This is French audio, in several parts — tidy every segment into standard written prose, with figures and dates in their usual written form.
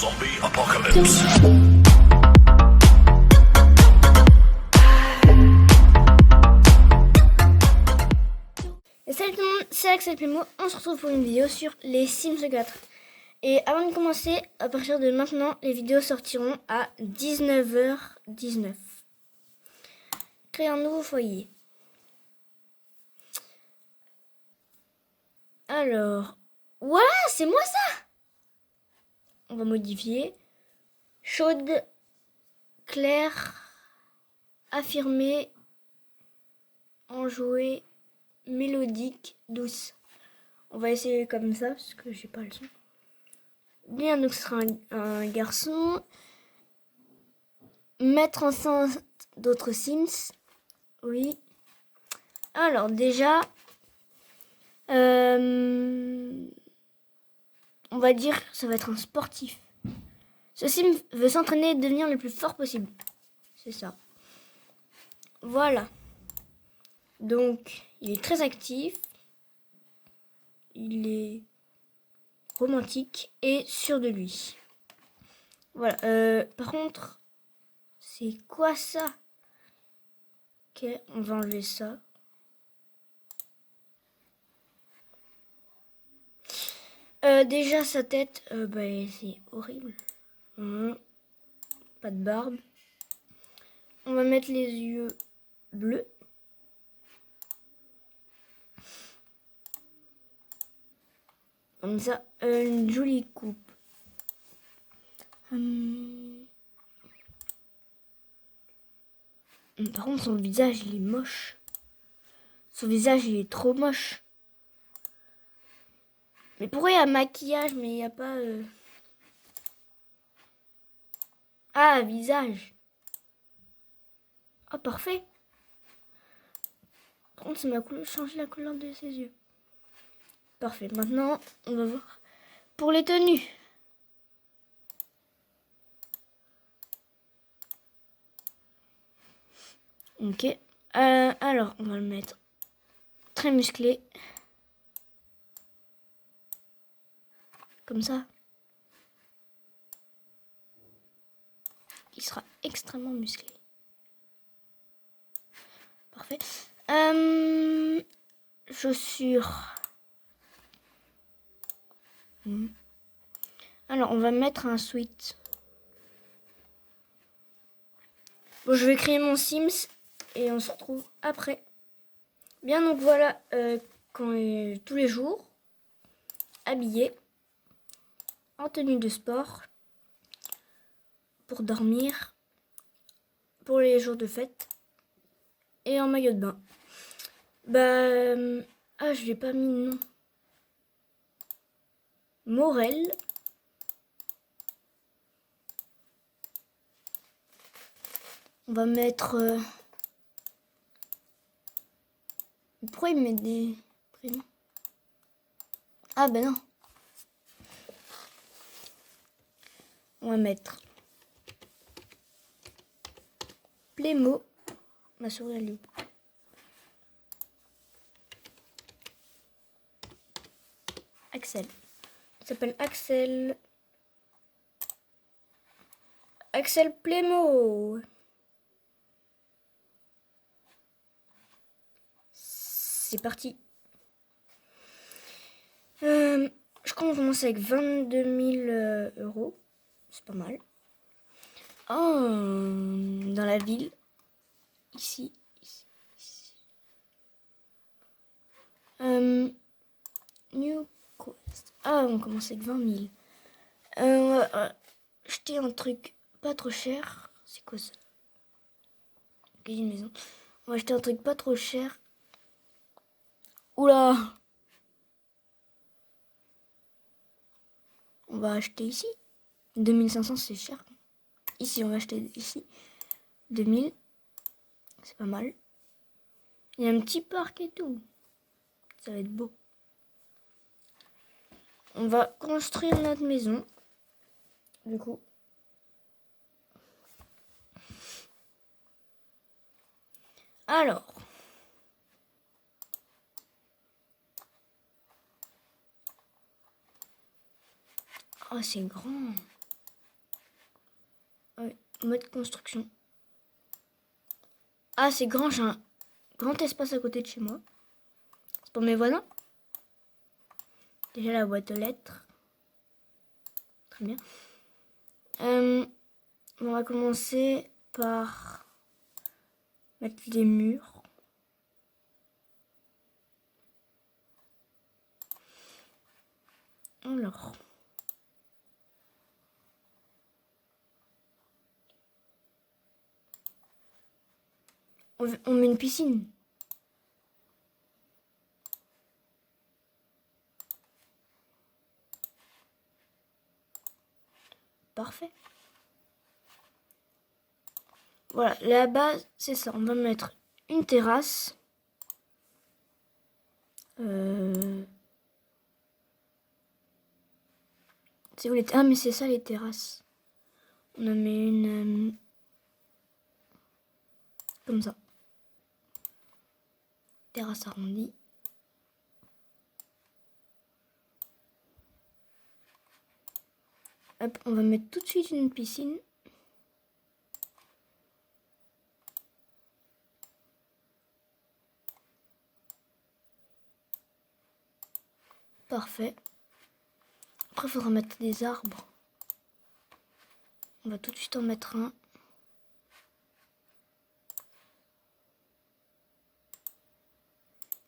Zombie apocalypse. Et salut tout le monde, c'est Axel Pimo. On se retrouve pour une vidéo sur les Sims 4. Et avant de commencer, à partir de maintenant, les vidéos sortiront à 19h19. Créer un nouveau foyer. Alors, voilà, c'est moi ça. On va modifier. Chaude, claire, affirmée, enjouée, mélodique, douce. On va essayer comme ça parce que j'ai pas le son. Bien, donc ce sera un garçon. Mettre enceinte d'autres Sims. Oui. Alors déjà, on va dire que ça va être un sportif. Ce Sim veut s'entraîner et devenir le plus fort possible. C'est ça. Voilà. Donc, il est très actif. Il est romantique et sûr de lui. Voilà. Par contre, c'est quoi ça? Ok, on va enlever ça. Déjà, sa tête, c'est horrible. Pas de barbe. On va mettre les yeux bleus. Comme ça, une jolie coupe. Par contre, son visage, il est moche. Son visage, il est trop moche. Mais pourquoi il y a maquillage, mais il n'y a pas... Ah, visage. Ah, parfait. Par contre, ça m'a changé la couleur de ses yeux. Parfait. Maintenant, on va voir pour les tenues. Ok. Alors, on va le mettre très musclé. Comme ça. Il sera extrêmement musclé. Parfait. Chaussures. Alors, on va mettre un sweat. Bon, je vais créer mon Sims et on se retrouve après. Bien, donc voilà, tous les jours, habillé, en tenue de sport, pour dormir, pour les jours de fête, et en maillot de bain. Je l'ai pas mis de nom. Morel. On va mettre... Pourquoi il met des prénoms? Ah ben non. On va mettre Plémo. Ma souris elle est où? Axel. Il s'appelle Axel. Axel Plémo. C'est parti. Je commence avec 22 000 euros. C'est pas mal. Oh, dans la ville. Ici. New Quest. Ah, on commence avec 20 000. On va acheter un truc pas trop cher. C'est quoi ça? Ok, une maison. On va acheter un truc pas trop cher. Oula! On va acheter ici. 2500, c'est cher. Ici, on va acheter ici. 2000. C'est pas mal. Il y a un petit parc et tout. Ça va être beau. On va construire notre maison. Du coup. Alors. Oh, c'est grand. Ouais, mode construction. Ah, c'est grand, j'ai un grand espace à côté de chez moi. C'est pour mes voisins. Déjà la boîte aux lettres. Très bien. On va commencer par mettre les murs. Alors. On met une piscine. Parfait. Voilà, la base, c'est ça. On va mettre une terrasse. C'est où les Ah, mais c'est ça les terrasses. On en met une comme ça. Terrasse arrondie. Hop, on va mettre tout de suite une piscine. Parfait. Après, il faudra mettre des arbres. On va tout de suite en mettre un.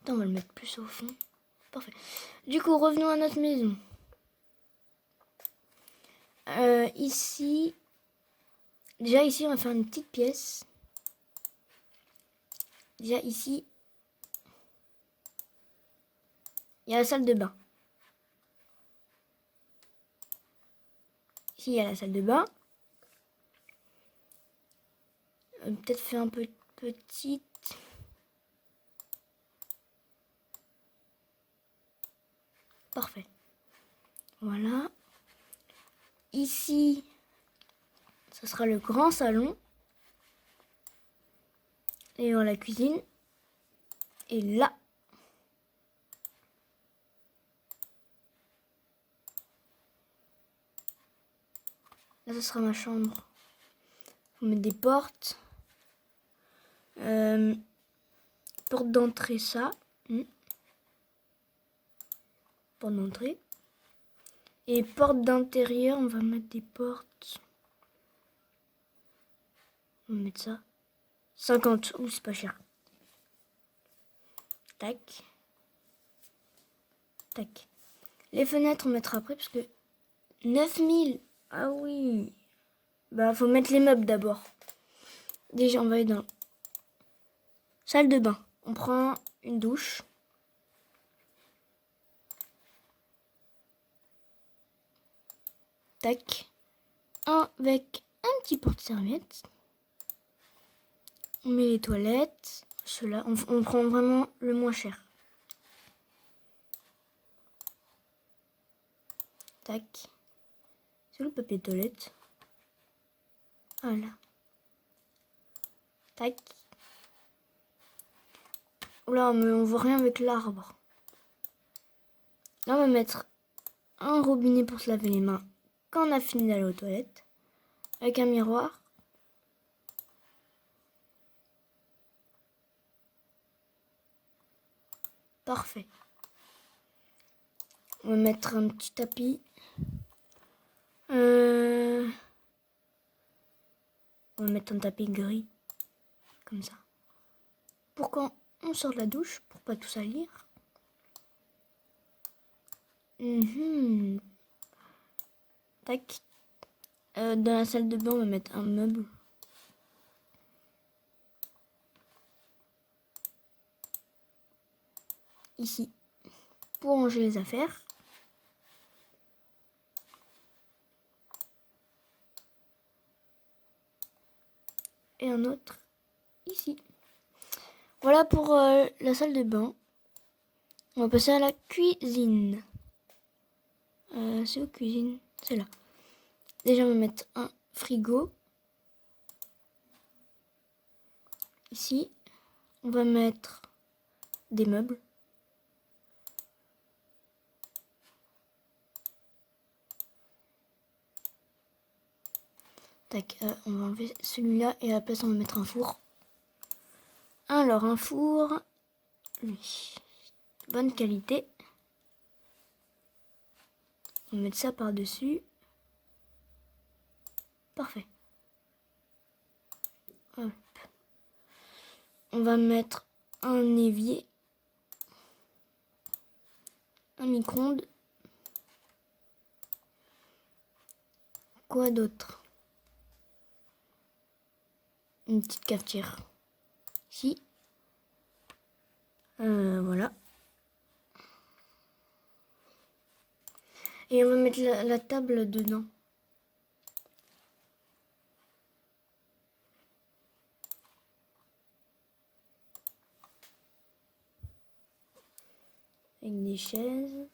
Attends, on va le mettre plus au fond. Parfait. Du coup, revenons à notre maison. Ici, déjà ici, on va faire une petite pièce. Déjà ici, il y a la salle de bain. Ici, il y a la salle de bain. Peut-être faire un peu petite. Parfait. Voilà. Ici, ce sera le grand salon. Et dans la cuisine. Et là, ce sera ma chambre. Faut mettre des portes. Porte d'entrée, ça. Porte d'entrée. Et porte d'intérieur, on va mettre des portes. On va mettre ça. 50. Ouh, c'est pas cher. Tac. Tac. Les fenêtres, on mettra après parce que 9000. Ah oui. Bah, faut mettre les meubles d'abord. Déjà, on va aller dans salle de bain. On prend une douche. Tac. Avec un petit porte-serviette. On met les toilettes. Ceux-là, on prend vraiment le moins cher. Tac. C'est où le papier de toilette? Voilà. Tac. Oula, mais on voit rien avec l'arbre. Là, on va mettre un robinet pour se laver les mains quand on a fini d'aller aux toilettes. Avec un miroir. Parfait. On va mettre un petit tapis. On va mettre un tapis gris. Comme ça. Pour quand on sort de la douche, pour pas tout salir. Tac. Dans la salle de bain, on va mettre un meuble. Ici. Pour ranger les affaires. Et un autre ici. Voilà pour la salle de bain. On va passer à la cuisine. C'est où cuisine? C'est là. Déjà, on va mettre un frigo. Ici, on va mettre des meubles. Tac, on va enlever celui-là et à la place on va mettre un four. Alors un four, oui, bonne qualité. On va mettre ça par-dessus. Parfait. Hop. On va mettre un évier, un micro-ondes. Quoi d'autre? Une petite cafetière. Ici. Voilà. Et on va mettre la table dedans. Avec des chaises.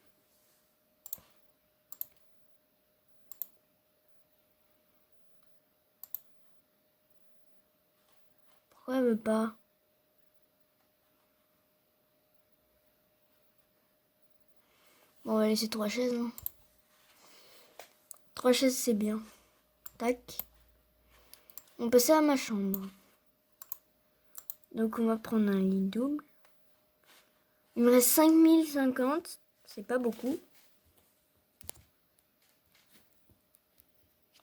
Pourquoi elle veut pas? Bon, on va laisser 3 chaises. Hein. 3 chaises, c'est bien. Tac. On passe à ma chambre. Donc on va prendre un lit double. Il me reste 5050. C'est pas beaucoup.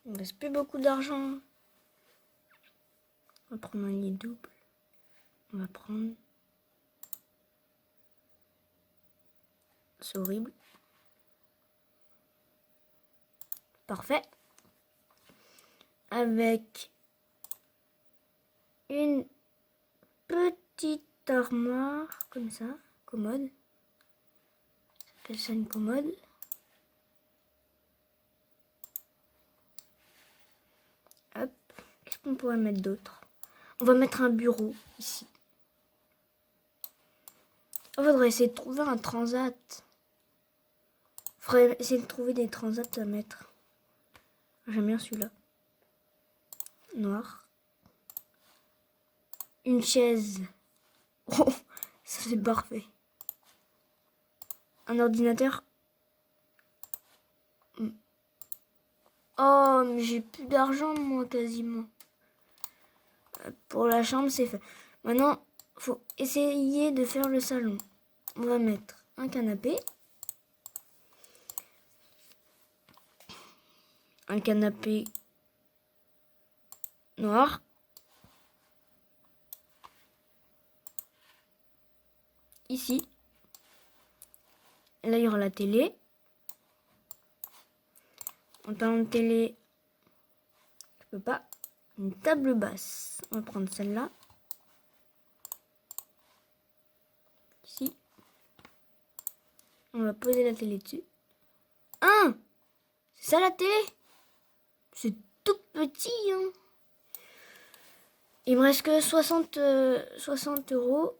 Il me reste plus beaucoup d'argent. On va prendre un lit double. On va prendre... C'est horrible. Parfait. Avec une petite armoire comme ça, commode. Ça s'appelle ça une commode. Hop. Qu'est-ce qu'on pourrait mettre d'autre? On va mettre un bureau ici. Il faudrait essayer de trouver un transat. Il faudrait essayer de trouver des transats à mettre. J'aime bien celui-là. Noir. Une chaise. Oh, ça c'est parfait. Un ordinateur. Oh, mais j'ai plus d'argent moi quasiment. Pour la chambre c'est fait. Maintenant, faut essayer de faire le salon. On va mettre un canapé. Un canapé noir. Ici. Là, il y aura la télé. En parlant de télé, je peux pas. Une table basse. On va prendre celle-là. Ici. On va poser la télé dessus. Ah! C'est ça la télé? C'est tout petit, hein. Il me reste que 60 euros.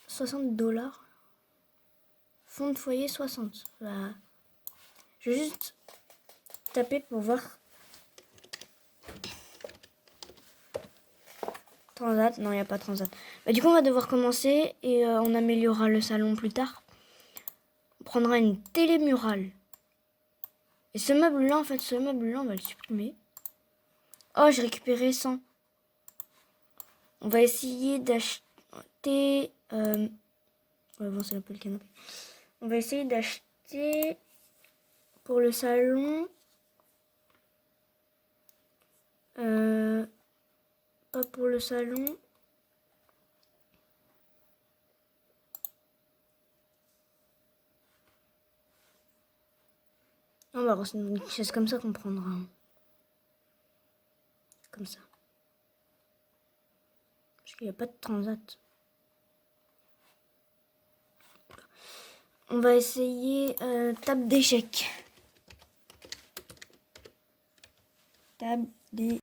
60 dollars. Fond de foyer 60. Bah, je vais juste taper pour voir. Transat, non, il n'y a pas transat. Bah, du coup, on va devoir commencer et on améliorera le salon plus tard. On prendra une télé murale. Et ce meuble-là, en fait, on va le supprimer. Oh, j'ai récupéré 100. On va essayer d'acheter... on va avancer un peu le canapé. On va essayer d'acheter pour le salon... pas pour le salon. On va c'est une chaise comme ça qu'on prendra. Comme ça. Parce qu'il n'y a pas de transat. On va essayer table d'échecs. Table d'échecs.